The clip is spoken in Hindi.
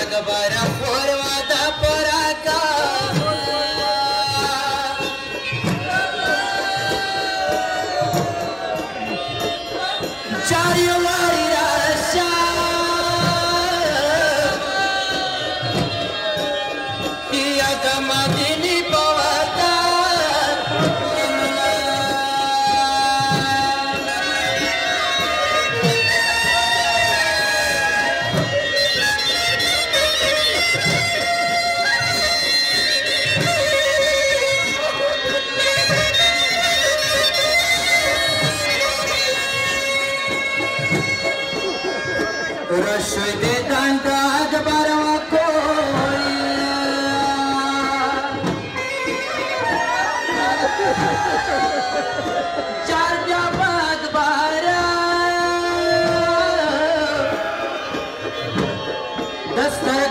अकबर फुरवादा पराका चारिवारी राशा किया कमादिनी पवाता रसोई दे दांता अकबर को चार जाबाद बारा दस्तर